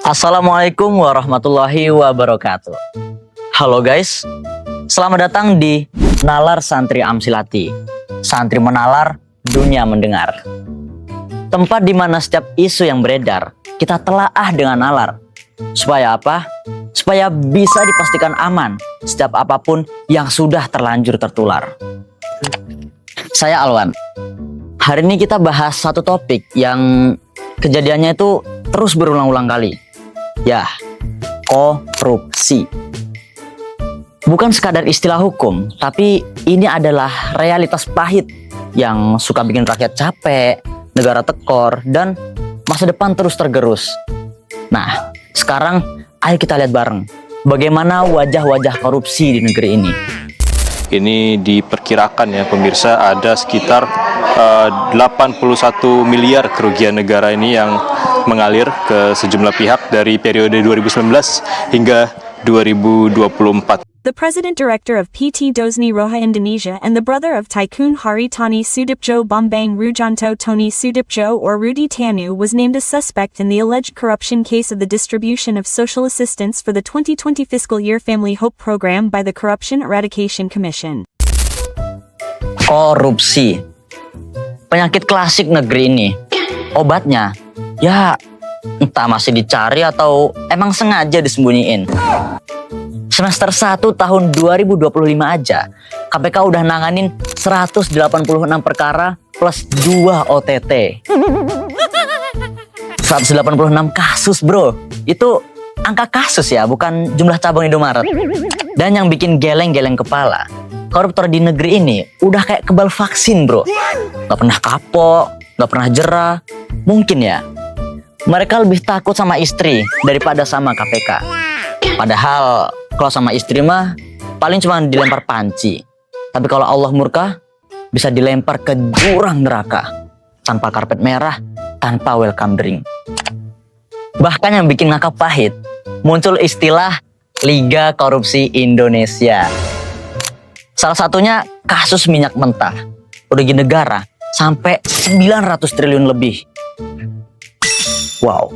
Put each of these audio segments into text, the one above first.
Assalamualaikum warahmatullahi wabarakatuh. Halo guys, selamat datang di Nalar Santri Amsilati. Santri menalar, dunia mendengar. Tempat di mana setiap isu yang beredar kita telaah dengan nalar. Supaya apa? Supaya bisa dipastikan aman setiap apapun yang sudah terlanjur tertular. Saya Alwan. Hari ini kita bahas satu topik yang kejadiannya itu terus berulang-ulang kali. Ya, korupsi. Bukan sekadar istilah hukum, tapi ini adalah realitas pahit yang suka bikin rakyat capek, negara tekor, dan masa depan terus tergerus. Nah, sekarang ayo kita lihat bareng bagaimana wajah-wajah korupsi di negeri ini. Ini diperkirakan ya pemirsa ada sekitar 81 miliar kerugian negara ini yang mengalir ke sejumlah pihak dari periode 2019 hingga 2024. The President Director of PT Dosni Roha Indonesia and the brother of Tycoon Haritani Sudipjo Bambang Rujanto Tony Sudipjo or Rudi Tanu was named a suspect in the alleged corruption case of the distribution of social assistance for the 2020 fiscal year Family Hope program by the Corruption Eradication Commission. Korupsi, penyakit klasik negeri ini. Obatnya, ya entah masih dicari atau emang sengaja disembunyiin. Semester 1 tahun 2025 aja, KPK udah nanganin 186 perkara plus 2 OTT. 186 kasus bro, itu angka kasus ya, bukan jumlah cabang Indomaret. Dan yang bikin geleng-geleng kepala, koruptor di negeri ini udah kayak kebal vaksin bro. Gak pernah kapok, gak pernah jerah. Mungkin ya, mereka lebih takut sama istri daripada sama KPK. Padahal kalau sama istri mah paling cuma dilempar panci. Tapi kalau Allah murka, bisa dilempar ke jurang neraka. Tanpa karpet merah, tanpa welcome drink. Bahkan yang bikin ngakak pahit, muncul istilah Liga Korupsi Indonesia. Salah satunya kasus minyak mentah. Rugi negara sampai 900 triliun lebih. Wow,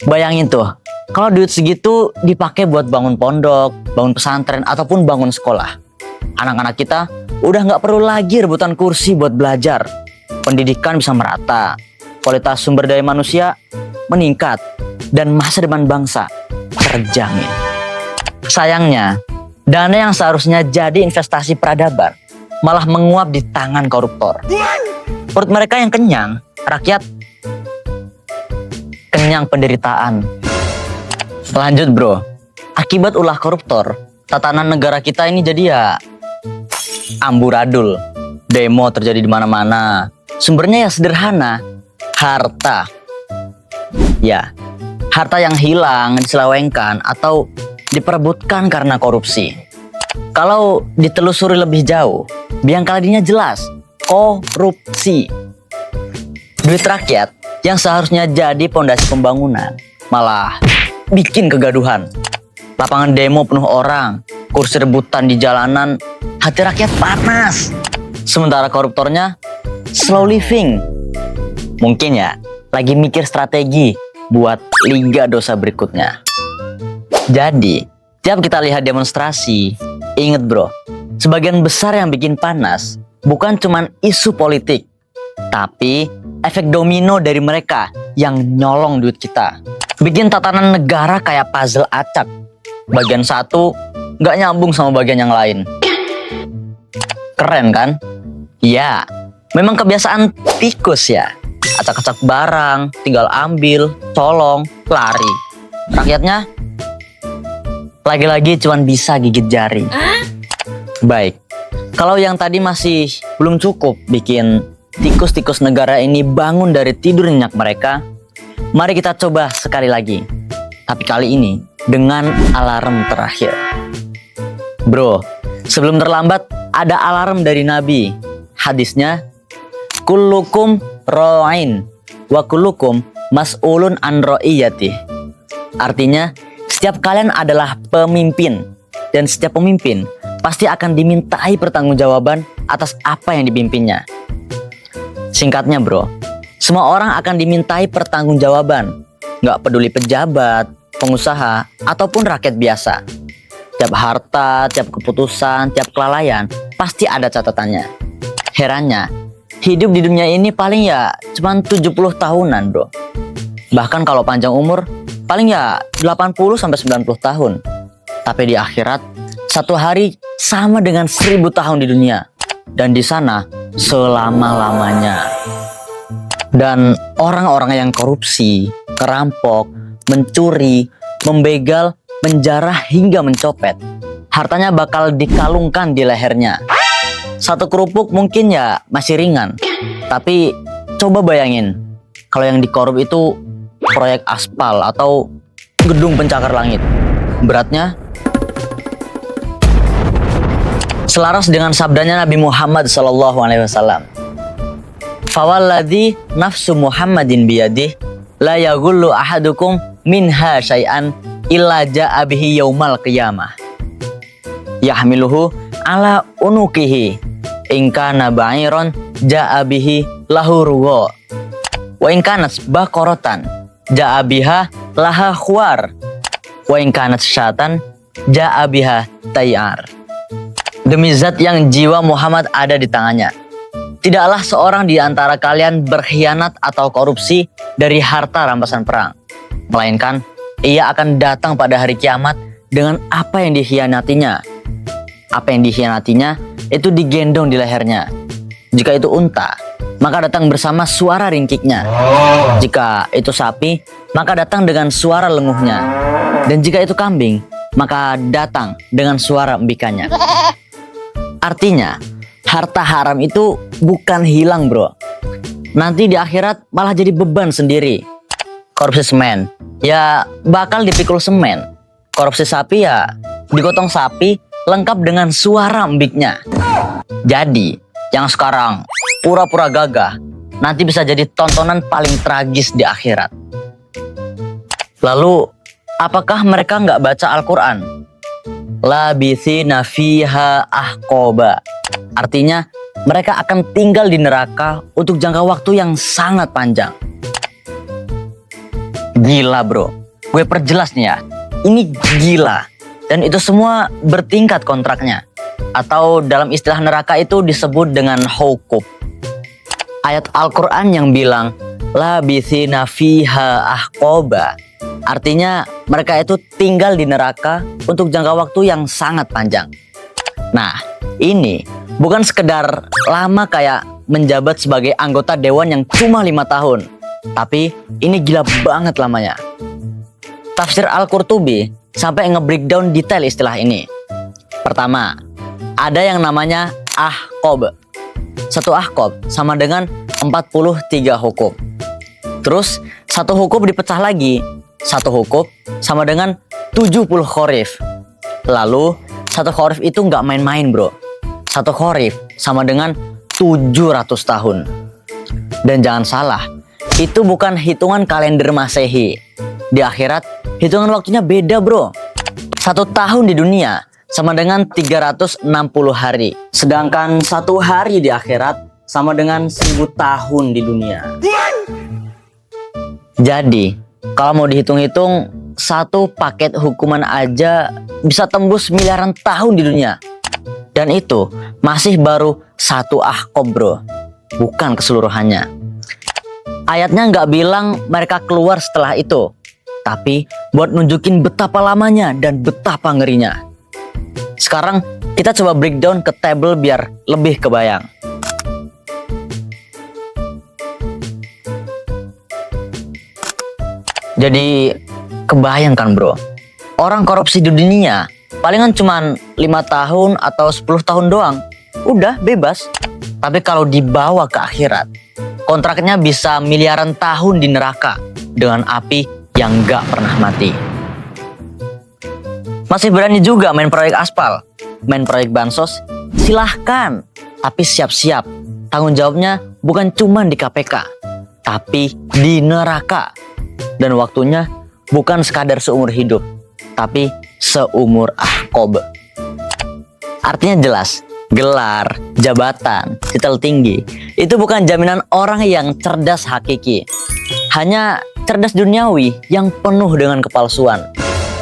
bayangin tuh. Kalau duit segitu dipakai buat bangun pondok, bangun pesantren, ataupun bangun sekolah. Anak-anak kita udah nggak perlu lagi rebutan kursi buat belajar. Pendidikan bisa merata, kualitas sumber daya manusia meningkat, dan masa depan bangsa terjamin. Sayangnya, dana yang seharusnya jadi investasi peradaban malah menguap di tangan koruptor. Perut mereka yang kenyang, rakyat kenyang penderitaan. Lanjut bro, akibat ulah koruptor, tatanan negara kita ini jadi ya amburadul. Demo terjadi di mana-mana. Sumbernya ya sederhana, harta. Ya, harta yang hilang, diselewengkan, atau diperebutkan karena korupsi. Kalau ditelusuri lebih jauh, biang keladinya jelas, korupsi. Duit rakyat yang seharusnya jadi pondasi pembangunan, malah bikin kegaduhan. Lapangan demo penuh orang, kursi rebutan di jalanan, hati rakyat panas. Sementara koruptornya slow living. Mungkin ya, lagi mikir strategi buat liga dosa berikutnya. Jadi, tiap kita lihat demonstrasi, inget bro, sebagian besar yang bikin panas bukan cuman isu politik, tapi efek domino dari mereka yang nyolong duit kita. Bikin tatanan negara kayak puzzle acak. Bagian satu nggak nyambung sama bagian yang lain. Keren kan? Ya, memang kebiasaan tikus ya. Acak-acak barang, tinggal ambil, colong, lari. Rakyatnya lagi-lagi cuman bisa gigit jari. Baik, kalau yang tadi masih belum cukup bikin tikus-tikus negara ini bangun dari tidur nyenyak mereka, mari kita coba sekali lagi. Tapi kali ini dengan alarm terakhir. Bro, sebelum terlambat ada alarm dari Nabi. Hadisnya, kullukum ra'in wa kullukum mas'ulun an ra'iyatih. Artinya, setiap kalian adalah pemimpin, dan setiap pemimpin pasti akan dimintai pertanggungjawaban atas apa yang dipimpinnya. Singkatnya bro, semua orang akan dimintai pertanggungjawaban. Nggak peduli pejabat, pengusaha, ataupun rakyat biasa. Tiap harta, tiap keputusan, tiap kelalaian, pasti ada catatannya. Herannya, hidup di dunia ini paling ya cuman 70 tahunan bro. Bahkan kalau panjang umur, paling ya 80-90 tahun. Tapi di akhirat, satu hari sama dengan 1000 tahun di dunia. Dan di sana, selama-lamanya. Dan orang-orang yang korupsi, kerampok, mencuri, membegal, menjarah hingga mencopet, hartanya bakal dikalungkan di lehernya. Satu kerupuk mungkin ya masih ringan, tapi coba bayangin kalau yang dikorup itu proyek aspal atau gedung pencakar langit. Beratnya selaras dengan sabdanya Nabi Muhammad SAW. Fawalladzi nafsu Muhammadin biyadih la yaghullu ahadukum minha syai'an illa ja'a bihi yaumal qiyamah yahmiluhu ala unukihi in kana ba'iron ja'a bihi lahu ruwa wa in kanat baqaratan ja'a biha laha khuwar wa in kanat syatan ja'a biha tayar. Demi zat yang jiwa Muhammad ada di tangannya, tidaklah seorang di antara kalian berkhianat atau korupsi dari harta rampasan perang, melainkan ia akan datang pada hari kiamat dengan apa yang dikhianatinya. Apa yang dikhianatinya itu digendong di lehernya. Jika itu unta, maka datang bersama suara ringkiknya. Jika itu sapi, maka datang dengan suara lenguhnya. Dan jika itu kambing, maka datang dengan suara embikannya. Artinya, harta haram itu bukan hilang bro. Nanti di akhirat malah jadi beban sendiri. Korupsi semen, ya bakal dipikul semen. Korupsi sapi ya digotong sapi lengkap dengan suara embiknya. Jadi yang sekarang pura-pura gagah nanti bisa jadi tontonan paling tragis di akhirat. Lalu apakah mereka nggak baca Al-Quran? Labithina fiha ahqoba. Artinya mereka akan tinggal di neraka untuk jangka waktu yang sangat panjang. Gila bro, gue perjelas nih ya, ini gila. Dan itu semua bertingkat kontraknya. Atau dalam istilah neraka itu disebut dengan hukub. Ayat Al-Quran yang bilang labithina fiha ahqoba, artinya mereka itu tinggal di neraka untuk jangka waktu yang sangat panjang. Nah, ini bukan sekedar lama kayak menjabat sebagai anggota dewan yang cuma 5 tahun. Tapi ini gila banget lamanya. Tafsir Al-Qurtubi sampai nge-breakdown detail istilah ini. Pertama, ada yang namanya ahqob. Satu ahqob sama dengan 43 hukub. Terus satu hukub dipecah lagi. Satu hukub sama dengan 70 khorif. Lalu satu khorif itu nggak main-main bro. Satu khorif sama dengan 700 tahun. Dan jangan salah, itu bukan hitungan kalender Masehi. Di akhirat, hitungan waktunya beda bro. 1 tahun di dunia sama dengan 360 hari. Sedangkan 1 hari di akhirat sama dengan 1000 tahun di dunia. Jadi, kalau mau dihitung-hitung, satu paket hukuman aja bisa tembus miliaran tahun di dunia. Dan itu masih baru satu ahqob bro, bukan keseluruhannya. Ayatnya nggak bilang mereka keluar setelah itu, tapi buat nunjukin betapa lamanya dan betapa ngerinya. Sekarang kita coba breakdown ke table biar lebih kebayang. Jadi kebayangkan bro, orang korupsi di dunia palingan cuman 5 tahun atau 10 tahun doang, udah bebas. Tapi kalau dibawa ke akhirat, kontraknya bisa miliaran tahun di neraka dengan api yang gak pernah mati. Masih berani juga main proyek aspal, main proyek bansos, silahkan. Tapi siap-siap, tanggung jawabnya bukan cuma di KPK, tapi di neraka. Dan waktunya bukan sekadar seumur hidup, tapi seumur ahqob. Artinya jelas, gelar, jabatan, titel tinggi itu bukan jaminan orang yang cerdas hakiki. Hanya cerdas duniawi yang penuh dengan kepalsuan.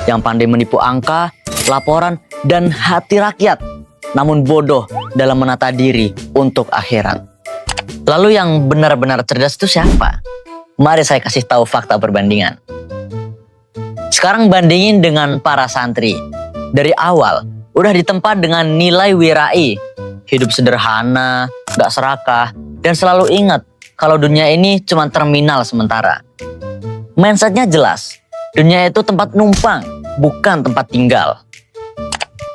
yang pandai menipu angka, laporan, dan hati rakyat, namun bodoh dalam menata diri untuk akhirat. Lalu yang benar-benar cerdas itu siapa? Mari saya kasih tahu fakta perbandingan. Sekarang bandingin dengan para santri. Dari awal, udah ditempa dengan nilai wirai, hidup sederhana, gak serakah, dan selalu ingat kalau dunia ini cuma terminal sementara. Mindsetnya jelas, dunia itu tempat numpang, bukan tempat tinggal.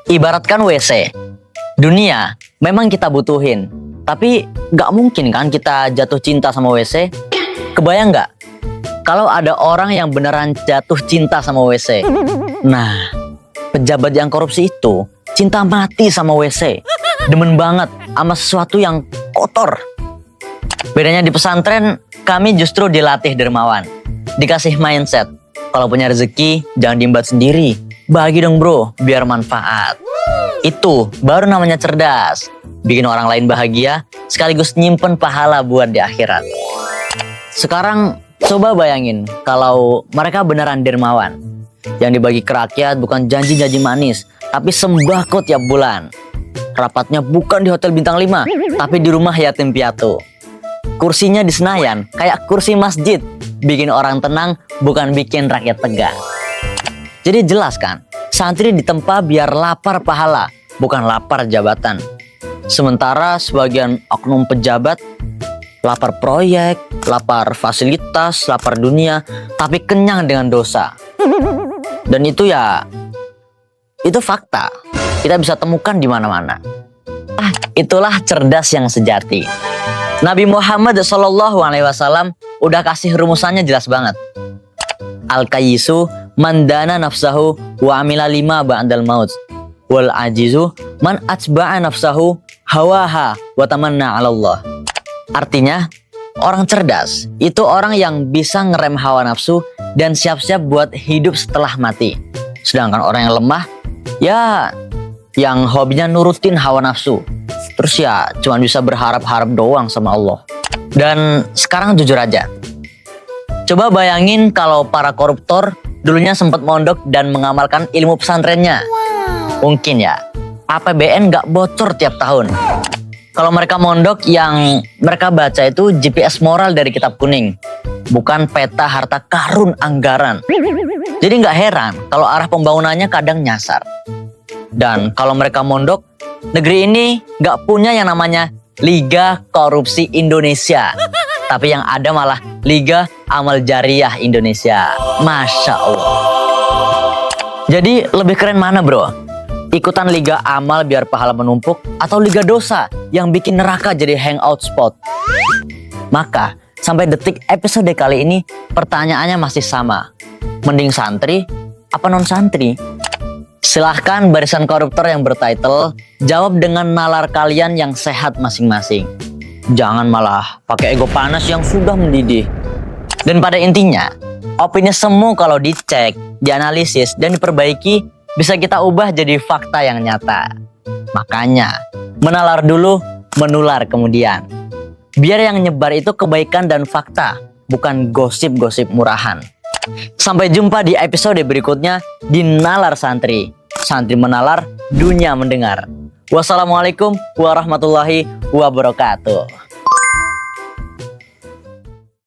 Ibaratkan WC, dunia memang kita butuhin, tapi gak mungkin kan kita jatuh cinta sama WC? Kebayang gak? Kalau ada orang yang beneran jatuh cinta sama WC. Nah, pejabat yang korupsi itu cinta mati sama WC. Demen banget sama sesuatu yang kotor. Bedanya di pesantren, kami justru dilatih dermawan. Dikasih mindset, kalau punya rezeki jangan diembat sendiri. Bagi dong bro, biar manfaat. Itu baru namanya cerdas. Bikin orang lain bahagia, sekaligus nyimpen pahala buat di akhirat. Sekarang coba bayangin kalau mereka beneran dermawan. Yang dibagi ke rakyat bukan janji-janji manis, tapi sembako tiap bulan. Rapatnya bukan di hotel bintang 5, tapi di rumah yatim piatu. Kursinya di Senayan, kayak kursi masjid. Bikin orang tenang, bukan bikin rakyat tegang. Jadi jelas kan, santri ditempa biar lapar pahala, bukan lapar jabatan. Sementara sebagian oknum pejabat lapar proyek, lapar fasilitas, lapar dunia, tapi kenyang dengan dosa. Dan itu itu fakta. Kita bisa temukan di mana-mana. Itulah cerdas yang sejati. Nabi Muhammad SAW udah kasih rumusannya jelas banget. Al-Qayyisu man dana nafsahu wa amila lima ba'dal maut. Wal ajizu man atba'a nafsahu hawaha wa tamanna 'ala Allah. Artinya, orang cerdas itu orang yang bisa ngerem hawa nafsu dan siap-siap buat hidup setelah mati. Sedangkan orang yang lemah, yang hobinya nurutin hawa nafsu. Terus cuma bisa berharap-harap doang sama Allah. Dan sekarang jujur aja, coba bayangin kalau para koruptor dulunya sempat mondok dan mengamalkan ilmu pesantrennya. Mungkin APBN gak bocor tiap tahun. Kalau mereka mondok, yang mereka baca itu GPS moral dari kitab kuning, bukan peta harta karun anggaran. Jadi nggak heran kalau arah pembangunannya kadang nyasar. Dan kalau mereka mondok, negeri ini nggak punya yang namanya Liga Korupsi Indonesia, tapi yang ada malah Liga Amal Jariah Indonesia. Masya Allah. Jadi lebih keren mana bro? Ikutan Liga Amal biar pahala menumpuk, atau Liga Dosa yang bikin neraka jadi hangout spot? Maka sampai detik episode kali ini pertanyaannya masih sama. Mending santri apa non santri? Silahkan barisan koruptor yang bertitle jawab dengan nalar kalian yang sehat masing-masing. Jangan malah pakai ego panas yang sudah mendidih. Dan pada intinya, opini semu kalau dicek, dianalisis, dan diperbaiki bisa kita ubah jadi fakta yang nyata. Makanya, menalar dulu, menular kemudian. Biar yang nyebar itu kebaikan dan fakta, bukan gosip-gosip murahan. Sampai jumpa di episode berikutnya di Nalar Santri. Santri menalar, dunia mendengar. Wassalamualaikum warahmatullahi wabarakatuh.